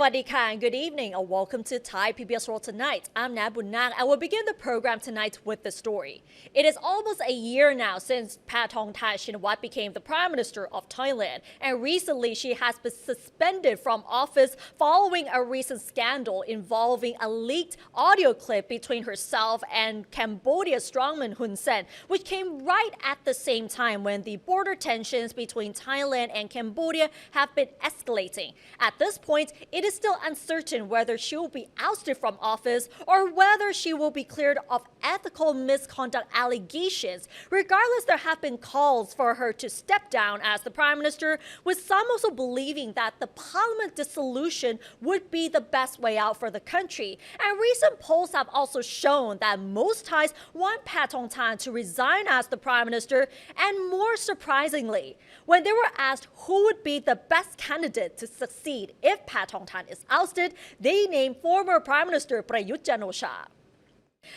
Sawadika and good evening and welcome to Thai PBS World Tonight. I'm Nat Bunnang and we'll begin the program tonight with the story. It is almost a year now since Paetongtarn became the Prime Minister of Thailand, and recently she has been suspended from office following a recent scandal involving a leaked audio clip between herself and Cambodia's strongman Hun Sen, which came right at the same time when the border tensions between Thailand and Cambodia have been escalating. At this point, it is still uncertain whether she will be ousted from office or whether she will be cleared of ethical misconduct allegations. Regardless, there have been calls for her to step down as the Prime Minister, with some also believing that the parliament dissolution would be the best way out for the country. And recent polls have also shown that most Thais want Paetongtarn to resign as the Prime Minister, and more surprisingly, when they were asked who would be the best candidate to succeed if Paetongtarn is ousted, they named former Prime Minister Prayut.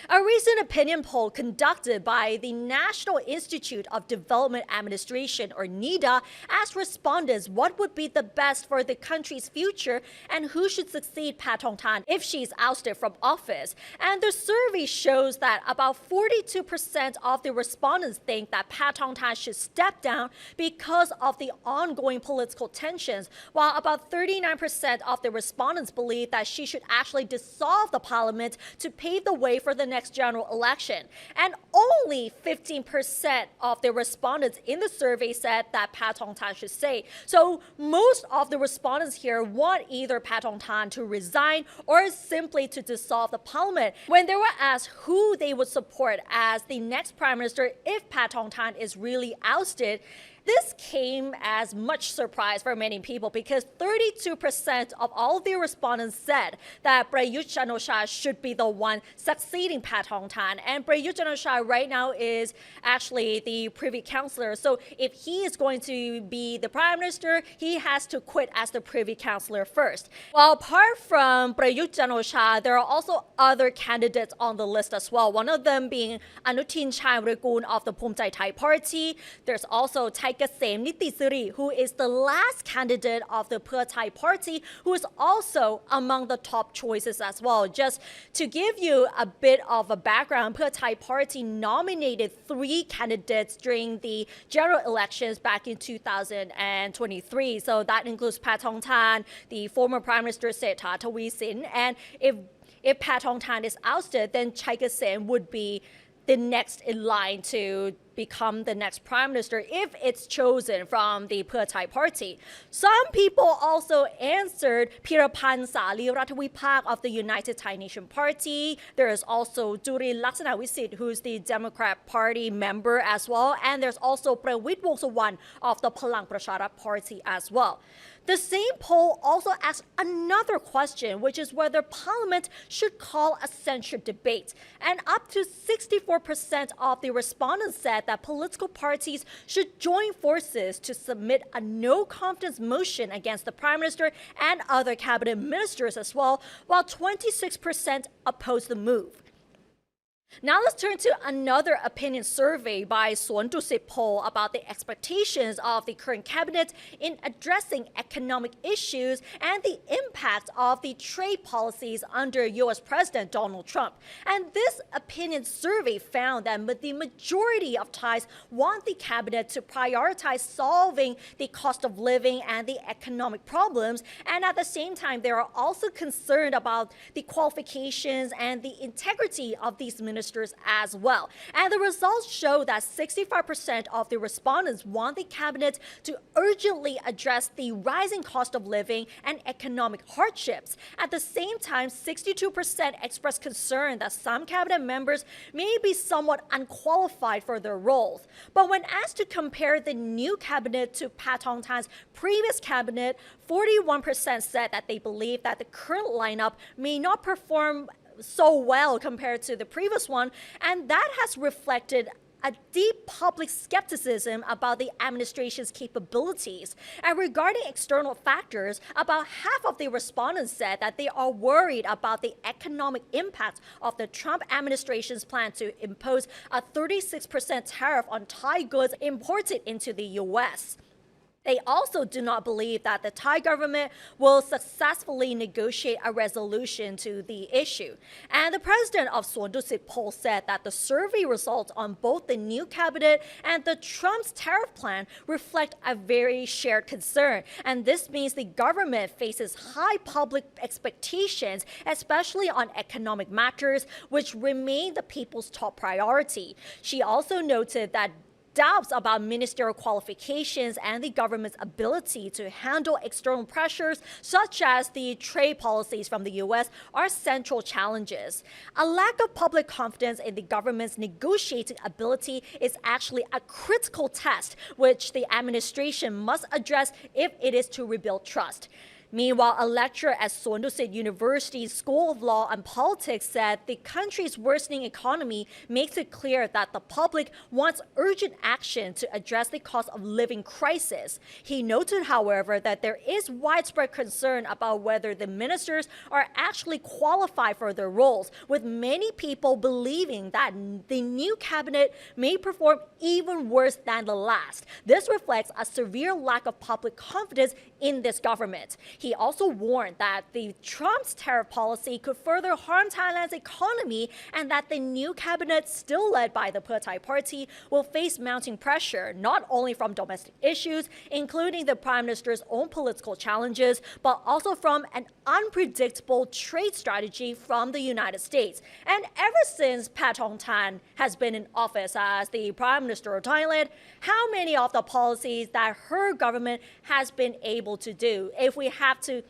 A recent opinion poll conducted by the National Institute of Development Administration, or NIDA, asked respondents what would be the best for the country's future and who should succeed Paetongtarn if she's ousted from office. And the survey shows that about 42% of the respondents think that Paetongtarn should step down because of the ongoing political tensions, while about 39% of the respondents believe that she should actually dissolve the parliament to pave the way for the next general election. And only 15% of the respondents in the survey said that Paetongtarn should stay. So most of the respondents here want either Paetongtarn to resign or simply to dissolve the parliament. When they were asked who they would support as the next Prime Minister if Paetongtarn is really ousted, this came as much surprise for many people because 32% of all the respondents said that Prayut should be the one succeeding Paetongtarn. And Prayut right now is actually the Privy Councillor. So if he is going to be the Prime Minister, he has to quit as the Privy Councillor first. Well, apart from Prayut there are also other candidates on the list as well. One of them being Anutin Charnvirakul of the Phumjai Thai Party. There's also Thai Nittisiri, who is the last candidate of the Phra Thai Party, who is also among the top choices as well. Just to give you a bit of a background, Phra Thai Party nominated 3 candidates during the general elections back in 2023. So that includes Paetongtarn, the former Prime Minister Sethar Thavisin, and if Paetongtarn is ousted, then Thai would be the next in line to become the next Prime Minister if it's chosen from the Phra Thai Party. Some people also answered Pirapan Sali Rathavipak of the United Thai Nation Party. There is also Jurin Laksanavisit, who's the Democrat Party member as well. And there's also Prawit Wongsuwan of the Palang Pracharat Party as well. The same poll also asked another question, which is whether Parliament should call a censure debate. And up to 64% of the respondents said that political parties should join forces to submit a no-confidence motion against the Prime Minister and other cabinet ministers as well, while 26% opposed the move. Now let's turn to another opinion survey by Suandusit poll about the expectations of the current cabinet in addressing economic issues and the impact of the trade policies under U.S. President Donald Trump. And this opinion survey found that the majority of Thais want the cabinet to prioritize solving the cost of living and the economic problems, and at the same time they are also concerned about the qualifications and the integrity of these ministers as well. And the results show that 65% of the respondents want the cabinet to urgently address the rising cost of living and economic hardships. At the same time, 62% expressed concern that some cabinet members may be somewhat unqualified for their roles. But when asked to compare the new cabinet to Paetongtarn's previous cabinet, 41% said that they believe that the current lineup may not perform so well compared to the previous one, and that has reflected a deep public skepticism about the administration's capabilities. And regarding external factors, about half of the respondents said that they are worried about the economic impact of the Trump administration's plan to impose a 36% tariff on Thai goods imported into the U.S. They also do not believe that the Thai government will successfully negotiate a resolution to the issue. And the president of Suondusit poll said that the survey results on both the new cabinet and the Trump's tariff plan reflect a very shared concern. And this means the government faces high public expectations, especially on economic matters, which remain the people's top priority. She also noted that doubts about ministerial qualifications and the government's ability to handle external pressures, such as the trade policies from the U.S., are central challenges. A lack of public confidence in the government's negotiating ability is actually a critical test, which the administration must address if it is to rebuild trust. Meanwhile, a lecturer at Suondusit University's School of Law and Politics said the country's worsening economy makes it clear that the public wants urgent action to address the cost of living crisis. He noted, however, that there is widespread concern about whether the ministers are actually qualified for their roles, with many people believing that the new cabinet may perform even worse than the last. This reflects a severe lack of public confidence in this government. He also warned that the Trump's tariff policy could further harm Thailand's economy and that the new cabinet, still led by the Phra Thai party, will face mounting pressure not only from domestic issues, including the prime minister's own political challenges, but also from an unpredictable trade strategy from the United States. And ever since Paetongtarn has been in office as the prime minister of Thailand, how many of the policies that her government has been able to do? If we have to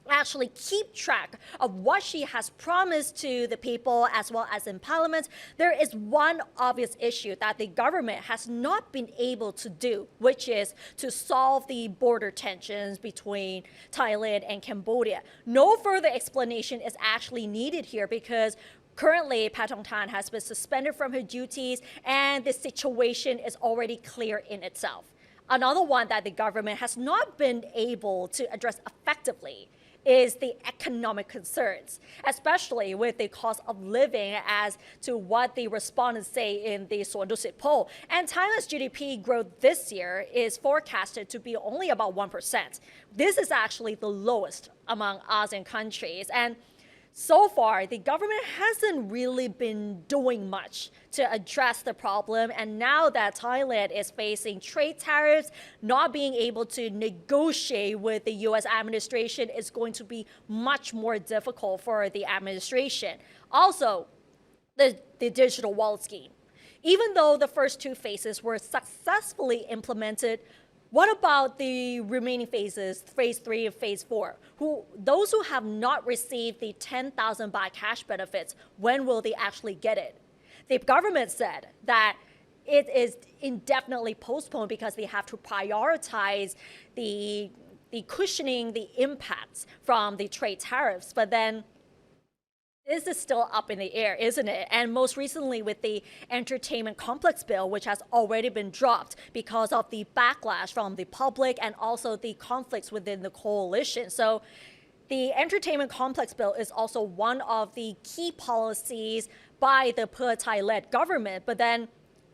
actually keep track of what she has promised to the people as well as in parliament, there is one obvious issue that the government has not been able to do, which is to solve the border tensions between Thailand and Cambodia. No further explanation is actually needed here because currently, Paetongtarn has been suspended from her duties and the situation is already clear in itself. Another one that the government has not been able to address effectively is the economic concerns, especially with the cost of living as to what the respondents say in the Suondusit poll. And Thailand's GDP growth this year is forecasted to be only about 1%. This is actually the lowest among ASEAN countries. And so far, the government hasn't really been doing much to address the problem. And now that Thailand is facing trade tariffs, not being able to negotiate with the U.S. administration is going to be much more difficult for the administration. Also, the digital wallet scheme. Even though the first two phases were successfully implemented, what about the remaining phases, phase 3 and phase 4? Those who have not received the 10,000 baht cash benefits, when will they actually get it? The government said that it is indefinitely postponed because they have to prioritize the cushioning the impacts from the trade tariffs. But then this is still up in the air, isn't it? And most recently with the entertainment complex bill, which has already been dropped because of the backlash from the public and also the conflicts within the coalition. So the entertainment complex bill is also one of the key policies by the Phra Thai-led government, but then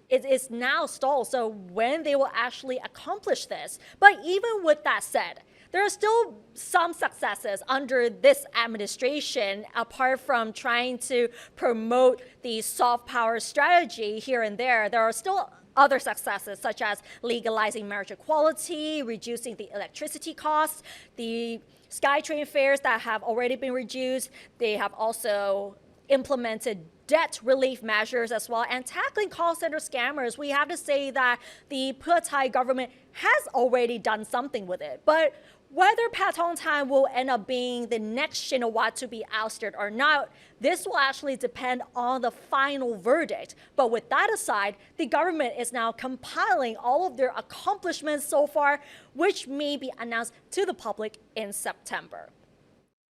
it is now stalled. So when they will actually accomplish this? But even with that said, there are still some successes under this administration, apart from trying to promote the soft power strategy here and there. There are still other successes, such as legalizing marriage equality, reducing the electricity costs, the SkyTrain fares that have already been reduced. They have also implemented debt relief measures as well, and tackling call center scammers. We have to say that the Phra Thai government has already done something with it. But whether Paetongtarn will end up being the next Shinawatra to be ousted or not, this will actually depend on the final verdict. But with that aside, the government is now compiling all of their accomplishments so far, which may be announced to the public in September.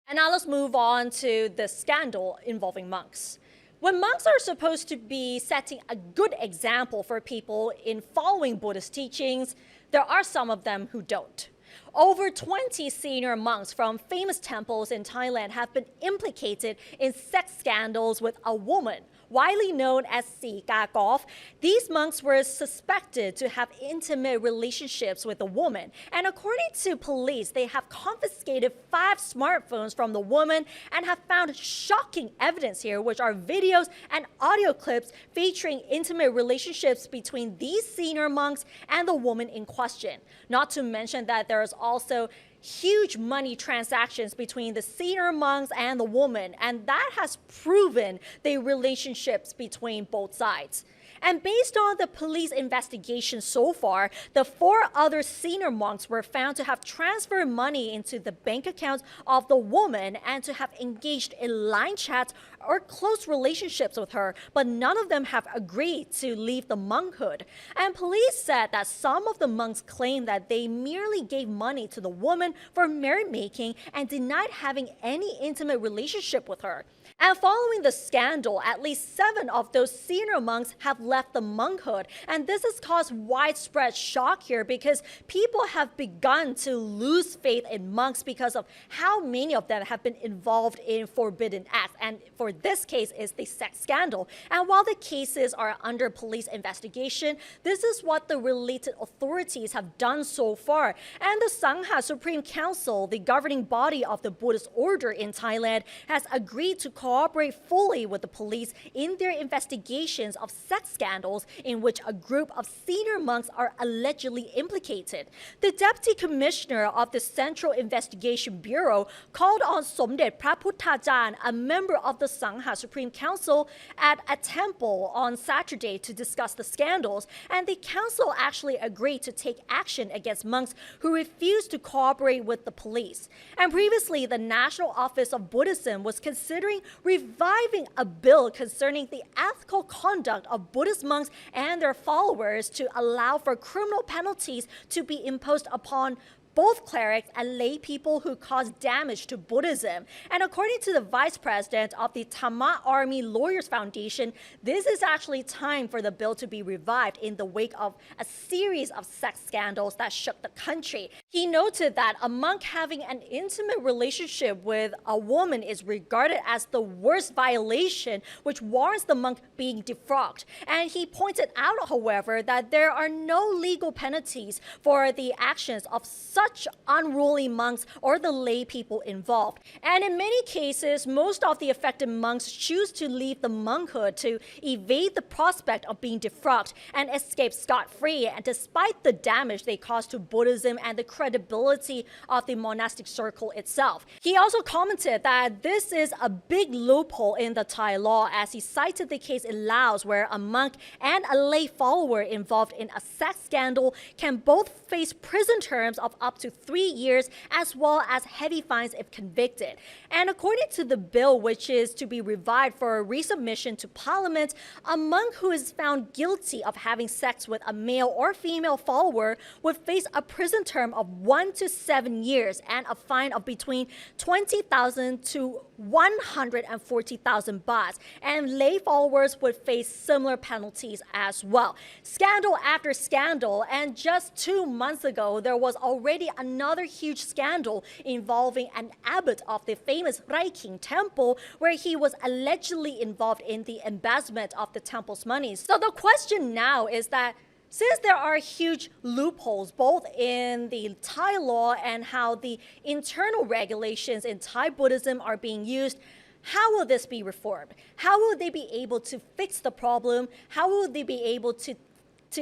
And now let's move on to the scandal involving monks. When monks are supposed to be setting a good example for people in following Buddhist teachings, there are some of them who don't. Over 20 senior monks from famous temples in Thailand have been implicated in sex scandals with a woman, widely known as Si Gagov. These monks were suspected to have intimate relationships with a woman. And according to police, they have confiscated 5 smartphones from the woman and have found shocking evidence here, which are videos and audio clips featuring intimate relationships between these senior monks and the woman in question. Not to mention that there is also huge money transactions between the senior monks and the woman, and that has proven the relationships between both sides. And based on the police investigation so far, the 4 other senior monks were found to have transferred money into the bank accounts of the woman and to have engaged in line chats or close relationships with her, but none of them have agreed to leave the monkhood. And police said that some of the monks claimed that they merely gave money to the woman for merrymaking and denied having any intimate relationship with her. And following the scandal, at least 7 of those senior monks have left the monkhood. And this has caused widespread shock here because people have begun to lose faith in monks because of how many of them have been involved in forbidden acts. And for this case is the sex scandal. And while the cases are under police investigation, this is what the related authorities have done so far. And the Sangha Supreme Council, the governing body of the Buddhist order in Thailand, has agreed to cooperate fully with the police in their investigations of sex scandals in which a group of senior monks are allegedly implicated. The Deputy Commissioner of the Central Investigation Bureau called on Somdet Paetongtarn, a member of the Sangha Supreme Council, at a temple on Saturday to discuss the scandals, and the council actually agreed to take action against monks who refused to cooperate with the police. And previously, the National Office of Buddhism was considering reviving a bill concerning the ethical conduct of Buddhist monks and their followers to allow for criminal penalties to be imposed upon both clerics and lay people who cause damage to Buddhism. And according to the vice president of the Tama Army Lawyers Foundation, this is actually time for the bill to be revived in the wake of a series of sex scandals that shook the country. He noted that a monk having an intimate relationship with a woman is regarded as the worst violation, which warrants the monk being defrocked. And he pointed out, however, that there are no legal penalties for the actions of such unruly monks or the lay people involved. And in many cases, most of the affected monks choose to leave the monkhood to evade the prospect of being defrocked and escape scot-free, and despite the damage they cause to Buddhism and the credibility of the monastic circle itself. He also commented that this is a big loophole in the Thai law, as he cited the case in Laos where a monk and a lay follower involved in a sex scandal can both face prison terms of up to 3 years as well as heavy fines if convicted. And according to the bill, which is to be revived for a resubmission to Parliament, a monk who is found guilty of having sex with a male or female follower would face a prison term of 1 to 7 years and a fine of between 20,000 to 140,000 bahts, and lay followers would face similar penalties as well. Scandal after scandal, and just 2 months ago, there was already another huge scandal involving an abbot of the famous King temple, where he was allegedly involved in the embezzlement of the temple's money. So the question now is that since there are huge loopholes both in the Thai law and how the internal regulations in Thai Buddhism are being used, how will this be reformed? How will they be able to fix the problem? How will they be able to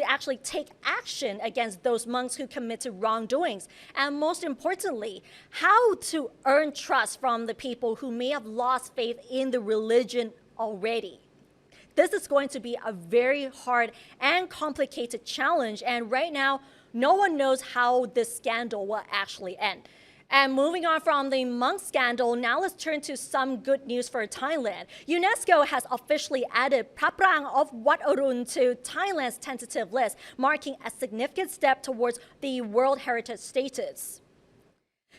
actually take action against those monks who committed wrongdoings? And most importantly, how to earn trust from the people who may have lost faith in the religion already? This is going to be a very hard and complicated challenge, and right now, no one knows how this scandal will actually end. And moving on from the monk scandal, now let's turn to some good news for Thailand. UNESCO has officially added Prang of Wat Arun to Thailand's tentative list, marking a significant step towards the World Heritage status.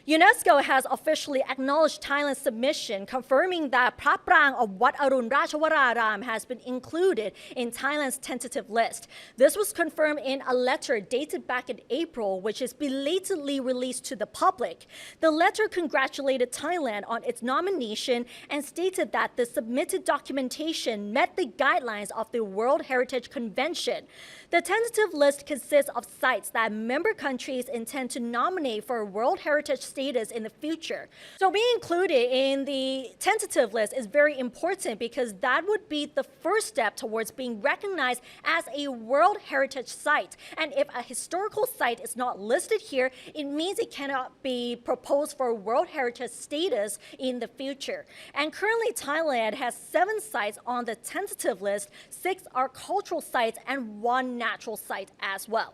UNESCO has officially acknowledged Thailand's submission, confirming that Phra Prang of Wat Arun Rajawararam has been included in Thailand's tentative list. This was confirmed in a letter dated back in April, which is belatedly released to the public. The letter congratulated Thailand on its nomination and stated that the submitted documentation met the guidelines of the World Heritage Convention. The tentative list consists of sites that member countries intend to nominate for World Heritage status in the future. So being included in the tentative list is very important because that would be the first step towards being recognized as a World Heritage site. And if a historical site is not listed here, it means it cannot be proposed for World Heritage status in the future. And currently Thailand has 7 sites on the tentative list, 6 are cultural sites and 1 natural site as well.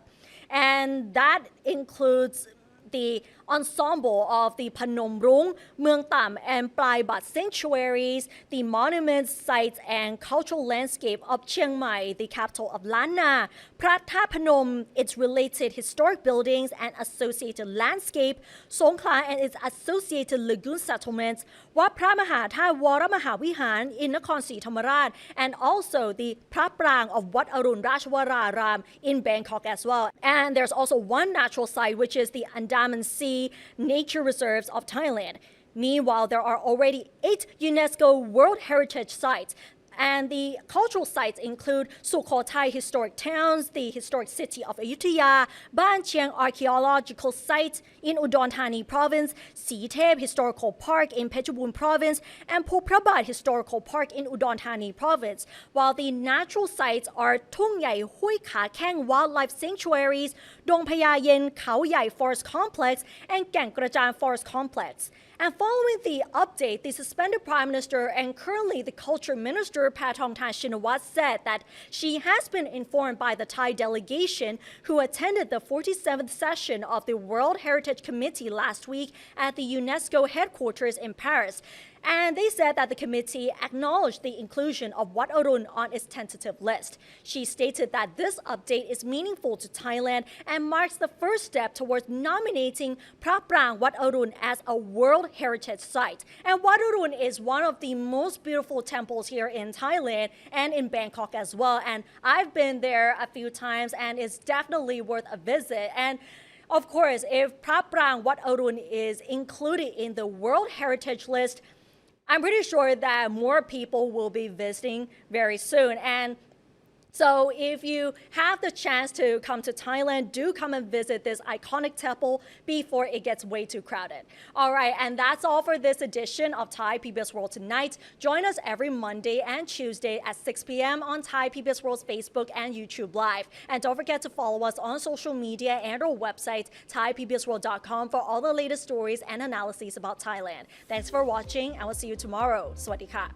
And that includes the ensemble of the Phnom Rung, Mueang Tam, and Plai Bat sanctuaries, the monuments, sites, and cultural landscape of Chiang Mai, the capital of Lan Na, Phra Tháp Phnom, its related historic buildings and associated landscape, Songkhla and its associated lagoon settlements, Wat Phra Maha Thát Wara Maha Vihan in Nakhon Si Thammarat, and also the Phra Prang of Wat Arun Rajawararam in Bangkok as well. And there's also one natural site, which is the Andaman Sea Nature Reserves of Thailand. Meanwhile, there are already 8 UNESCO World Heritage sites. And the cultural sites include Sukhothai historic towns, the historic city of Ayutthaya, Ban Chiang archaeological site in Udon Thani province, Sithep historical park in Phetchabun province, and Phu Phra Bat historical park in Udon Thani province. While the natural sites are Thung Yai Hui Kha Kheng wildlife sanctuaries, Dong Phaya Yen Khao Yai forest complex, and Gang Krajan forest complex. And following the update, the suspended Prime Minister and currently the Culture Minister Paetongtarn Shinawatra said that she has been informed by the Thai delegation who attended the 47th session of the World Heritage Committee last week at the UNESCO headquarters in Paris. And they said that the committee acknowledged the inclusion of Wat Arun on its tentative list. She stated that this update is meaningful to Thailand and marks the first step towards nominating Phra Prang Wat Arun as a World Heritage Site. And Wat Arun is one of the most beautiful temples here in Thailand and in Bangkok as well. And I've been there a few times and it's definitely worth a visit. And of course, if Phra Prang Wat Arun is included in the World Heritage list, I'm pretty sure that more people will be visiting very soon. And so if you have the chance to come to Thailand, do come and visit this iconic temple before it gets way too crowded. All right, and that's all for this edition of Thai PBS World Tonight. Join us every Monday and Tuesday at 6 p.m. on Thai PBS World's Facebook and YouTube Live. And don't forget to follow us on social media and our website, thaipbsworld.com, for all the latest stories and analyses about Thailand. Thanks for watching, and we'll see you tomorrow. Sawasdee ka.